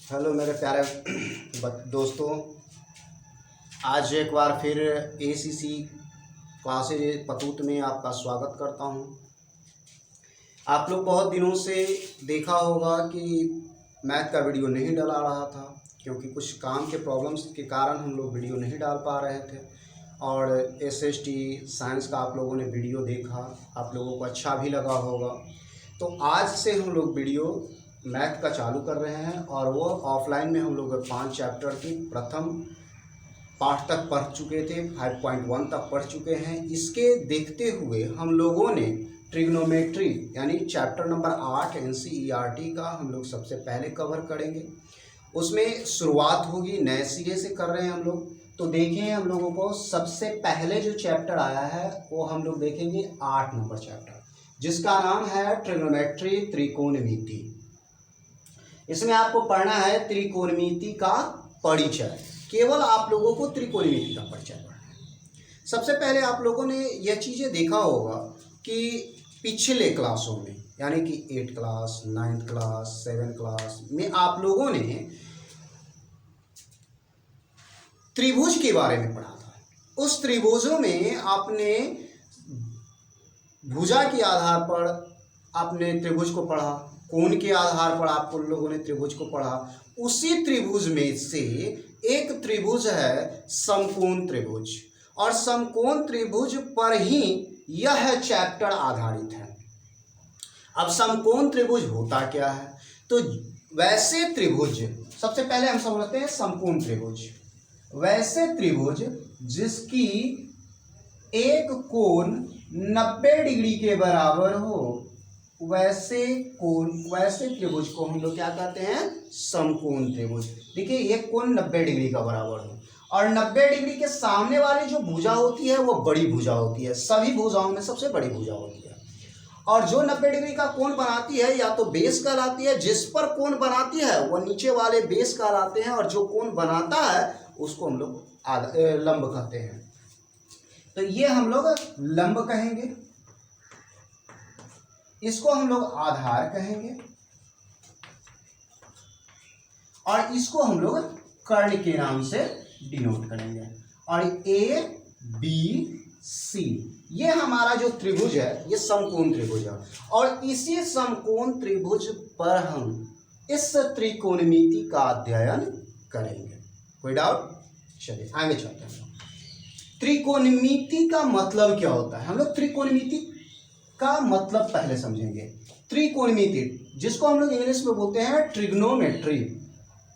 Hello मेरे प्यारे दोस्तों, आज एक बार फिर एसीसी क्लासेज पतूत में आपका स्वागत करता हूं। आप लोग बहुत दिनों से देखा होगा कि मैथ का वीडियो नहीं डाला रहा था, क्योंकि कुछ काम के प्रॉब्लम्स के कारण हम लोग वीडियो नहीं डाल पा रहे थे। और एसएसटी साइंस का आप लोगों ने वीडियो देखा, आप लोगों को अच्छा भी लगा होगा। तो आज से हम लोग वीडियो मैथ का चालू कर रहे हैं, और वो ऑफलाइन में हम लोग 5 चैप्टर की प्रथम पाठ तक पढ़ चुके थे, 5.1 तक पढ़ चुके हैं। इसके देखते हुए हम लोगों ने ट्रिग्नोमेट्री यानी चैप्टर नंबर 8 एनसीईआरटी का हम लोग सबसे पहले कवर करेंगे। उसमें शुरुआत होगी, नए सिरे से कर रहे हैं हम लोग। तो देखिए, हम लोगों को सबसे पहले जो चैप्टर आया है वो हम लोग देखेंगे 8 नंबर चैप्टर, जिसका नाम है ट्रिग्नोमेट्री, त्रिकोणमिति। इसमें आपको पढ़ना है त्रिकोणमिति का परिचय। केवल आप लोगों को त्रिकोणमिति का परिचय पढ़ना है। सबसे पहले आप लोगों ने यह चीज़ें देखा होगा कि पिछले क्लासों में, यानी कि 8th class, 9th class, 7th class में आप लोगों ने त्रिभुज के बारे में पढ़ा था। उस त्रिभुजों में आपने भुजा के आधार पर आपने त्रिभुज को पढ़ा, कोण के आधार पर आप लोगों ने त्रिभुज को पढ़ा। उसी त्रिभुज में से एक त्रिभुज है समकोण त्रिभुज, और समकोण त्रिभुज पर ही यह चैप्टर आधारित है। अब समकोण त्रिभुज होता क्या है? तो वैसे त्रिभुज, सबसे पहले हम समझते हैं समकोण त्रिभुज। वैसे त्रिभुज जिसकी एक कोण 90 डिग्री के बराबर हो, वैसे त्रिभुज को हम लोग क्या कहते हैं? समकोण त्रिभुज। देखिए, एक कोण 90 डिग्री का बराबर हो, और 90 डिग्री के सामने वाली जो भुजा होती है वो बड़ी भुजा होती है, सभी भुजाओं में सबसे बड़ी भुजा होती है। और जो 90 डिग्री का कोण बनाती है या तो बेस कहलाती है, जिस पर कोण बनाती है वो नीचे वाले बेस कहलाते हैं, और जो कोण बनाता है उसको हम लोग लंब कहते हैं। तो ये हम लोग लंब कहेंगे, इसको हम लोग आधार कहेंगे, और इसको हम लोग कर्ण के नाम से डिनोट करेंगे। और ए बी सी ये हमारा जो त्रिभुज है ये समकोण त्रिभुज है, और इसी समकोण त्रिभुज पर हम इस त्रिकोणमिति का अध्ययन करेंगे। कोई डाउट? चलिए आगे चलते हैं। त्रिकोणमिति का मतलब क्या होता है? हम लोग त्रिकोणमिति का मतलब पहले समझेंगे। त्रिकोणमिति, जिसको हम लोग इंग्लिश में बोलते हैं ट्रिग्नोमेट्री।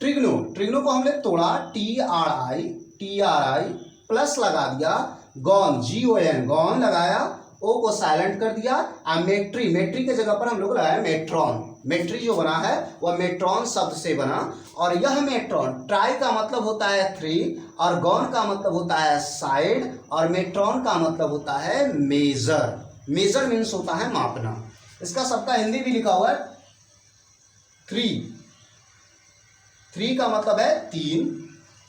ट्रिग्नो को हमने तोड़ा, TRI प्लस लगा दिया, गॉन GON गॉन लगाया, ओ को साइलेंट कर दिया, मेट्री के जगह पर हम लोग लगाया मेट्रॉन। मेट्री जो बना है वह मेट्रॉन शब्द से बना, और यह मेट्रॉन, ट्राई का मतलब होता है 3, और गॉन का मतलब होता है साइड, और मेट्रॉन का मतलब होता है मेजर। मेजर मीन्स होता है मापना। इसका सबका हिंदी भी लिखा हुआ है 3 का मतलब है 3,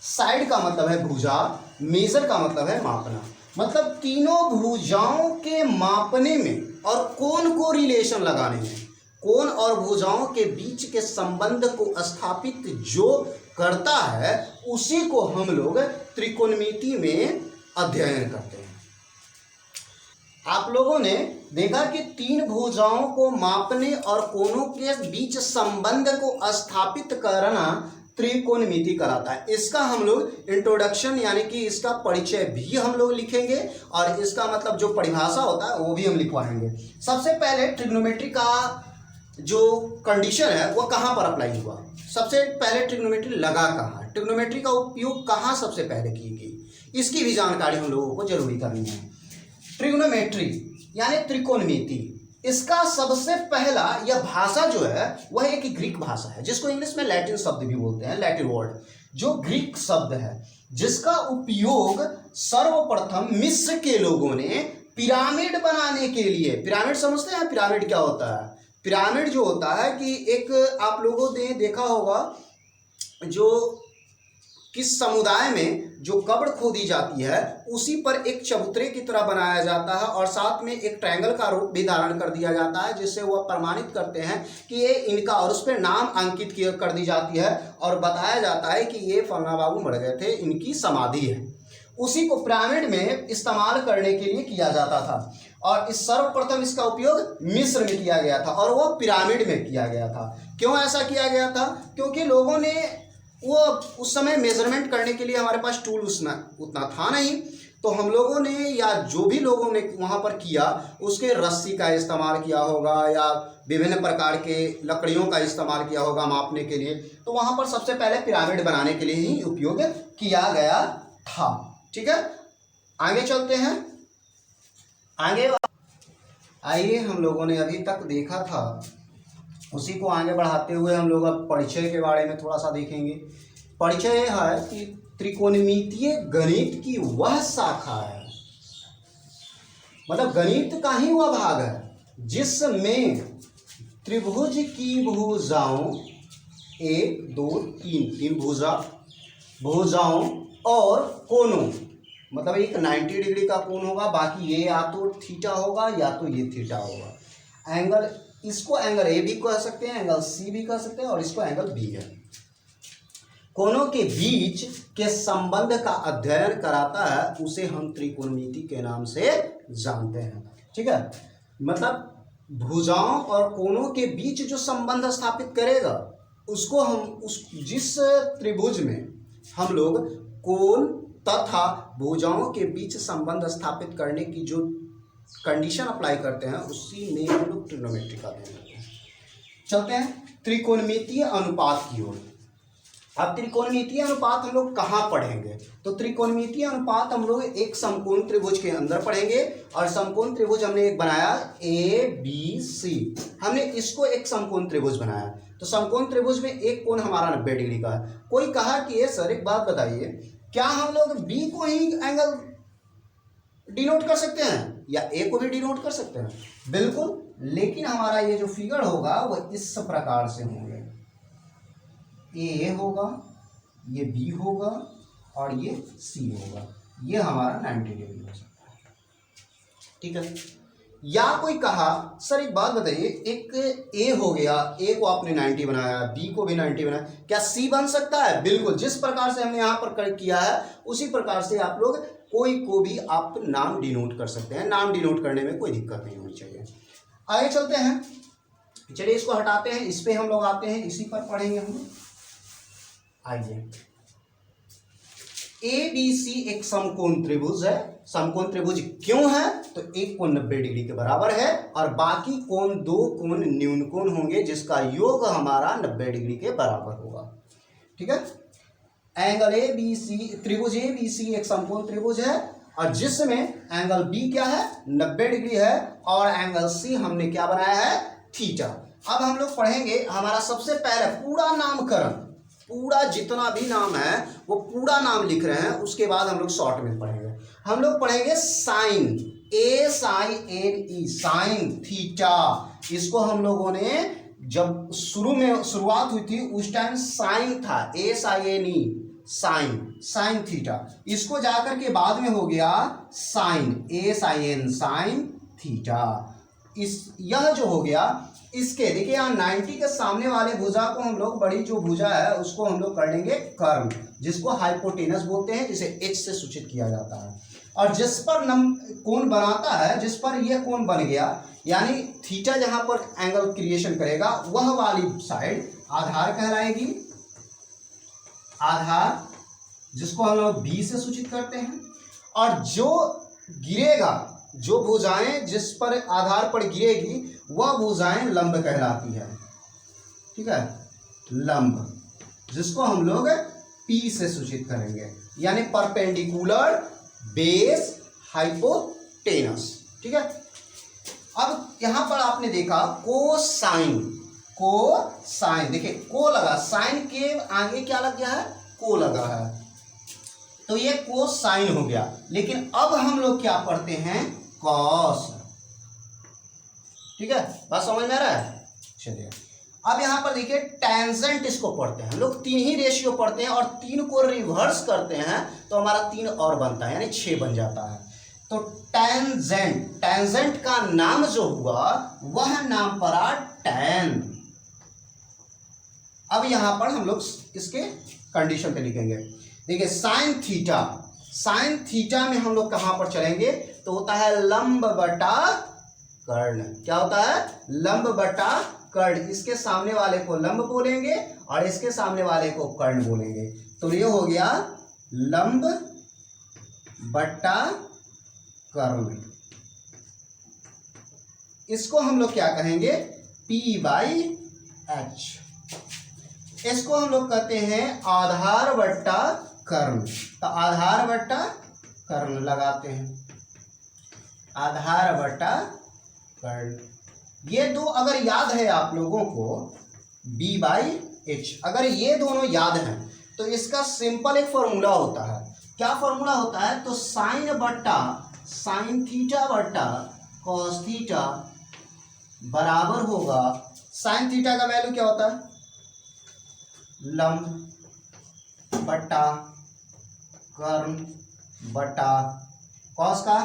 साइड का मतलब है भुजा, मेजर का मतलब है मापना। मतलब तीनों भुजाओं के मापने में और कोण को रिलेशन लगाने में, कोण और भुजाओं के बीच के संबंध को स्थापित जो करता है उसी को हम लोग त्रिकोणमिति में अध्ययन करते हैं। आप लोगों ने देखा कि 3 भुजाओं को मापने और कोणों के बीच संबंध को स्थापित करना त्रिकोणमिति कराता है। इसका हम लोग इंट्रोडक्शन यानी कि इसका परिचय भी हम लोग लिखेंगे, और इसका मतलब जो परिभाषा होता है वो भी हम लिखवाएंगे। सबसे पहले ट्रिग्नोमेट्री का जो कंडीशन है वो कहाँ पर अप्लाई हुआ? सबसे पहले ट्रिग्नोमेट्री लगा कहाँ? ट्रिग्नोमेट्री का उपयोग कहाँ सबसे पहले की गई? इसकी भी जानकारी हम लोगों को जरूरी करनी है। ट्रिग्नोमेट्री यानी त्रिकोणमिति, इसका सबसे पहला यह भाषा जो है वह एक ग्रीक भाषा है, जिसको इंग्लिश में लैटिन शब्द भी बोलते हैं, लैटिन वर्ड, जो ग्रीक शब्द है, जिसका उपयोग सर्वप्रथम मिस्र के लोगों ने पिरामिड बनाने के लिए। पिरामिड समझते हैं? पिरामिड क्या होता है? पिरामिड जो होता है कि एक, आप लोगों ने देखा होगा जो किस समुदाय में जो कब्र खोदी जाती है उसी पर एक चबूतरे की तरह बनाया जाता है और साथ में एक ट्रायंगल का रूप भी धारण कर दिया जाता है, जिससे वह प्रमाणित करते हैं कि ये इनका, और उस पर नाम अंकित कर दी जाती है और बताया जाता है कि ये फलाना बाबू मर गए थे, इनकी समाधि है। उसी को पिरामिड में इस्तेमाल करने के लिए किया जाता था और इस सर्वप्रथम इसका उपयोग मिस्र में किया गया था और वो पिरामिड में किया गया था। क्यों ऐसा किया गया था? क्योंकि लोगों ने वो उस समय मेजरमेंट करने के लिए हमारे पास टूल उतना था नहीं, तो हम लोगों ने या जो भी लोगों ने वहाँ पर किया उसके रस्सी का इस्तेमाल किया होगा या विभिन्न प्रकार के लकड़ियों का इस्तेमाल किया होगा मापने के लिए। तो वहाँ पर सबसे पहले पिरामिड बनाने के लिए ही उपयोग किया गया था। ठीक है, आगे चलते हैं। आगे आइए, हम लोगों ने अभी तक देखा था, उसी को आगे बढ़ाते हुए हम लोग अब परिचय के बारे में थोड़ा सा देखेंगे। परिचय है कि त्रिकोणमितीय गणित की वह शाखा है, मतलब गणित का ही वह भाग है जिसमें त्रिभुज की भुजाओं 1 2 3 भुजाओं और कोणों, मतलब एक 90 डिग्री का कोण होगा, बाकी ये या तो थीटा होगा या तो ये थीटा होगा। एंगल, इसको एंगल ए भी कह सकते हैं, एंगल सी भी कह सकते हैं और इसको एंगल बी है। कोणों के बीच के संबंध का अध्ययन कराता है, उसे हम त्रिकोणमिति के नाम से जानते हैं। ठीक है, मतलब भुजाओं और कोणों के बीच जो संबंध स्थापित करेगा उसको हम जिस त्रिभुज में हम लोग कोण तथा भुजाओं के बीच संबंध स्थापित करने की जो कंडीशन अप्लाई करते हैं उसी में हम लोग ट्रिग्नोमेट्री का अध्ययन करते हैं। चलते हैं त्रिकोणमितीय अनुपात की ओर। अब त्रिकोणमितीय अनुपात हम लोग कहाँ पढ़ेंगे? तो त्रिकोणमितीय अनुपात हम लोग एक समकोण त्रिभुज के अंदर पढ़ेंगे और समकोण त्रिभुज हमने एक बनाया ABC, हमने इसको एक समकोण त्रिभुज बनाया। तो समकोण त्रिभुज में एक कोण हमारा 90 डिग्री का है। कोई कहा कि ये सर एक बात बताइए, क्या हम लोग B को ही एंगल डिनोट कर सकते हैं या A को भी डिनोट कर सकते हैं? बिल्कुल, लेकिन हमारा ये जो फिगर होगा वो इस प्रकार से होंगे, A होगा, ये B होगा और ये C होगा, ये हमारा 90 डिग्री हो सकता है। ठीक है, या कोई कहा सर एक बात बताइए, एक A हो गया, A को आपने 90 बनाया, B को भी 90 बनाया, क्या C बन सकता है? बिल्कुल, जिस प्रकार से हमने यहाँ पर किया है उसी प्रकार से आप लोग कोई को भी आप नाम डिनोट कर सकते हैं। नाम डिनोट करने में कोई दिक्कत नहीं होनी चाहिए। आगे चलते हैं, चलिए इसको हटाते हैं, इस पे हम लोग आते हैं, इसी पर पढ़ेंगे हम। आइए, ABC एक समकोण त्रिभुज है। समकोण त्रिभुज क्यों है? तो एक कोण 90 डिग्री के बराबर है और बाकी कोण 2 कोण न्यून कोण होंगे जिसका योग हमारा 90 डिग्री के बराबर होगा। ठीक है, एंगल ABC, त्रिभुज ABC एक समकोण त्रिभुज है और जिसमें एंगल B क्या है? 90 डिग्री है और एंगल C हमने क्या बनाया है? थीटा। अब हम लोग पढ़ेंगे, हमारा सबसे पहले पूरा नामकरण, पूरा जितना भी नाम है वो पूरा नाम लिख रहे हैं, उसके बाद हम लोग शॉर्ट में पढ़ेंगे। हम लोग पढ़ेंगे साइन, SINE, साइन थीटा। इसको हम लोगों ने जब शुरुआत हुई थी उस टाइम साइन था, SINE, साइन थीटा। इसको जाकर के बाद में हो गया साइन, SIN, साइन थीटा। यह जो हो गया, इसके देखिए यहाँ 90 के सामने वाले भुजा को हम लोग, बड़ी जो भुजा है उसको हम लोग कर लेंगे कर्म, जिसको हाइपोटेनस बोलते हैं, जिसे H से सूचित किया जाता है। और जिस पर कोण बनाता है, जिस पर यह कोण बन गया, यानी थीटा जहां पर एंगल क्रिएशन करेगा वह वाली साइड आधार कहलाएगी, आधार, जिसको हम लोग B से सूचित करते हैं। और जो गिरेगा, जो भुजाएं जिस पर आधार पर गिरेगी वह भुजाएं लंब कहलाती है। ठीक है, लंब, जिसको हम लोग P से सूचित करेंगे, यानी परपेंडिकुलर बेस हाइपोटेनस। ठीक है, अब यहां पर आपने देखा कोसाइन, कोसाइन, देखिए को लगा, साइन के आगे क्या लग गया है? को लगा है, तो ये कोसाइन हो गया। लेकिन अब हम लोग क्या पढ़ते हैं? कॉस। ठीक है, बात समझ में आ रहा है? चलिए अब यहाँ पर देखिए टेंजेंट इसको पढ़ते हैं हम लोग, 3 ही रेशियो पढ़ते हैं और 3 को रिवर्स करते हैं तो हमारा 3 और बनता है, यानी 6 बन जाता है। तो टेंजेंट, टेंजेंट का नाम जो हुआ वह नाम पड़ा टैन। अब यहां पर हम लोग इसके कंडीशन पे लिखेंगे। देखिए साइन थीटा, साइन थीटा में हम लोग कहां पर चलेंगे तो होता है लंब बटा कर्ण। क्या होता है? लंब बटा कर्ण। इसके सामने वाले को लंब बोलेंगे और इसके सामने वाले को कर्ण बोलेंगे। तो ये हो गया लंब बटा कर्ण। इसको हम लोग क्या कहेंगे? P/H। इसको हम लोग कहते हैं आधार बट्टा कर्ण। तो आधार बट्टा कर्ण लगाते हैं, आधार बट्टा कर्ण। ये दो अगर याद है आप लोगों को B/H, अगर ये दोनों याद हैं तो इसका सिंपल एक फॉर्मूला होता है। क्या फॉर्मूला होता है? तो साइन थीटा बट्टा कॉस थीटा बराबर होगा, साइन थीटा का वैल्यू क्या होता है? लंब बट्टा कर्ण बट्टा कॉस का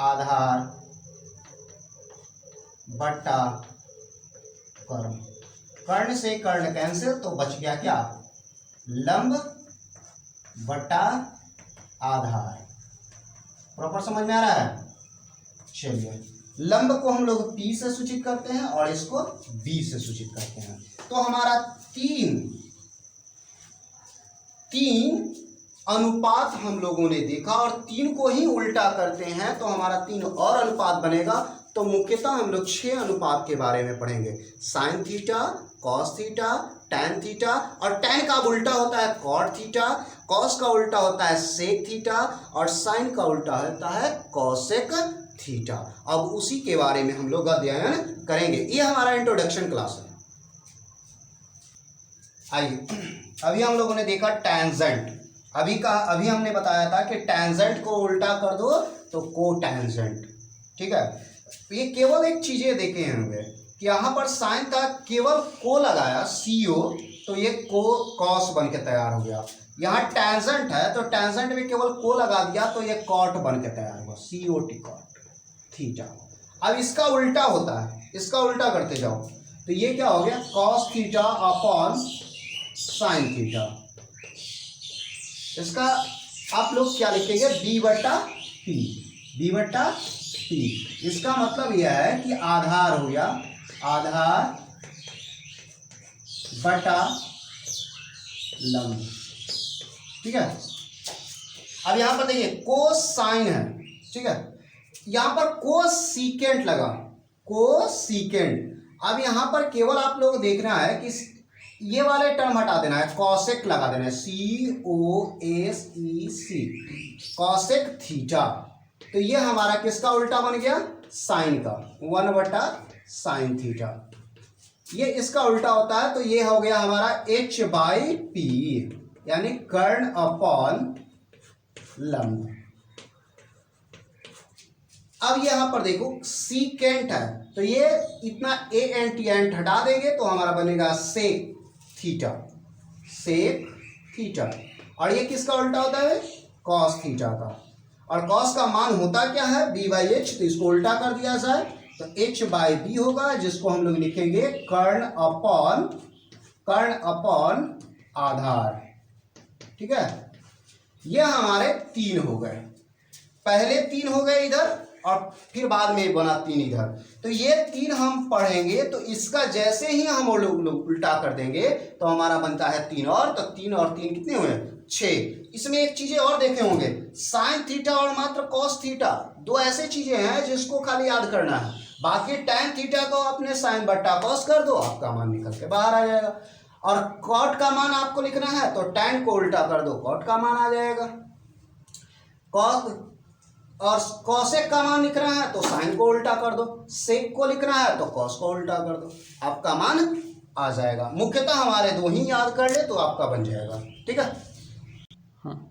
आधार बट्टा कर्ण। कर्ण से कर्ण कैंसिल, तो बच गया क्या? लंब बट्टा आधार। प्रॉपर समझ में आ रहा है? चलिए, लंब को हम लोग P से सूचित करते हैं और इसको B से सूचित करते हैं। तो हमारा तीन अनुपात हम लोगों ने देखा और 3 को ही उल्टा करते हैं तो हमारा 3 और अनुपात बनेगा। तो मुख्यतः हम लोग 6 अनुपात के बारे में पढ़ेंगे। Sine theta, cos theta, tan theta, और टैन का उल्टा होता है कॉट थीटा, कॉस का उल्टा होता है सेक थीटा और साइन का उल्टा होता है कॉसेक थीटा। अब उसी के बारे में हम लोग अध्ययन करेंगे। ये हमारा इंट्रोडक्शन क्लास है। आइए, अभी हम लोगों ने देखा टेंजेंट। अभी हमने बताया था कि टेंजेंट को उल्टा कर दो तो कोटेंजेंट। ठीक है, ये केवल एक चीजें देखे होंगे कि यहाँ पर साइन का केवल को लगाया CO, तो ये को कॉस बन के तैयार हो गया। यहाँ टेंजेंट है तो टेंजेंट में केवल को लगा दिया तो ये कॉट बन के तैयार हुआ, COT कॉट थीटा। अब इसका उल्टा होता है, इसका उल्टा करते जाओ तो ये क्या हो गया? Cos theta upon sine theta. इसका आप लोग क्या लिखेंगे? B/P, B/P। इसका मतलब यह है कि आधार हो गया, आधार बटा लंब। ठीक है, अब यहां पर देखिए कोस साइन है। ठीक है, यहां पर कोस सीकेंट लगा, कोस सीकेंट। अब यहां पर केवल आप लोग देखना है कि ये वाले टर्म हटा देना है, कॉसेक लगा देना है, COSEC, कॉसेक थीटा। तो ये हमारा किसका उल्टा बन गया? साइन का, 1/साइन थीटा। ये इसका उल्टा होता है तो ये हो गया हमारा H/P, यानी कर्ण अपॉन लंब। अब यहां पर देखो सीकेंट है तो ये इतना एंट हटा देंगे तो हमारा बनेगा सेक थीटा, सेक थीटा। और ये किसका उल्टा होता है? कॉस थीटा का। और कॉस का मान होता क्या है? B/H, तो इसको उल्टा कर दिया जाए तो H/B होगा, जिसको हम लोग लिखेंगे कर्ण अपॉन आधार। ठीक है, ये हमारे 3 हो गए, पहले 3 हो गए इधर और फिर बाद में बना 3 इधर। तो ये 3 हम पढ़ेंगे तो इसका जैसे ही हम लोग उल्टा कर देंगे तो हमारा बनता है 3 और, तो 3 और 3 कितने हुए? 6। इसमें एक चीजें और देखे होंगे, साइन थीटा और मात्र कॉस थीटा, दो ऐसे चीजें हैं जिसको खाली याद करना है। बाकी टैन थीटा को अपने साइन बट्टा कॉस कर दो, आपका मान निकल के बाहर आ जाएगा। और कॉट का मान आपको लिखना है तो टैन को उल्टा कर दो, कॉट का मान आ जाएगा। कॉस और कॉसेक का मान लिखना है तो साइन को उल्टा कर दो, सेक को लिखना है तो कॉस को उल्टा कर दो, आपका मान आ जाएगा। मुख्यतः हमारे 2 ही याद कर ले तो आपका बन जाएगा। ठीक है, हाँ।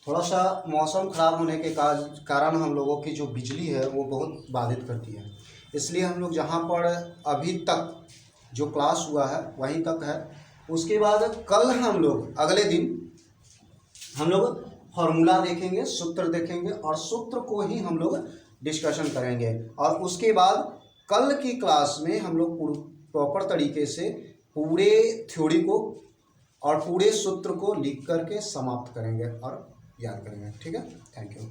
थोड़ा सा मौसम खराब होने के कारण हम लोगों की जो बिजली है वो बहुत बाधित करती है, इसलिए हम लोग जहाँ पर अभी तक जो क्लास हुआ है वहीं तक है। उसके बाद कल हम लोग अगले दिन हम लोग फॉर्मूला देखेंगे, सूत्र देखेंगे और सूत्र को ही हम लोग डिस्कशन करेंगे। और उसके बाद कल की क्लास में हम लोग प्रॉपर तरीके से पूरे थ्योरी को और पूरे सूत्र को लिख करके समाप्त करेंगे और याद करेंगे। ठीक है, थैंक यू।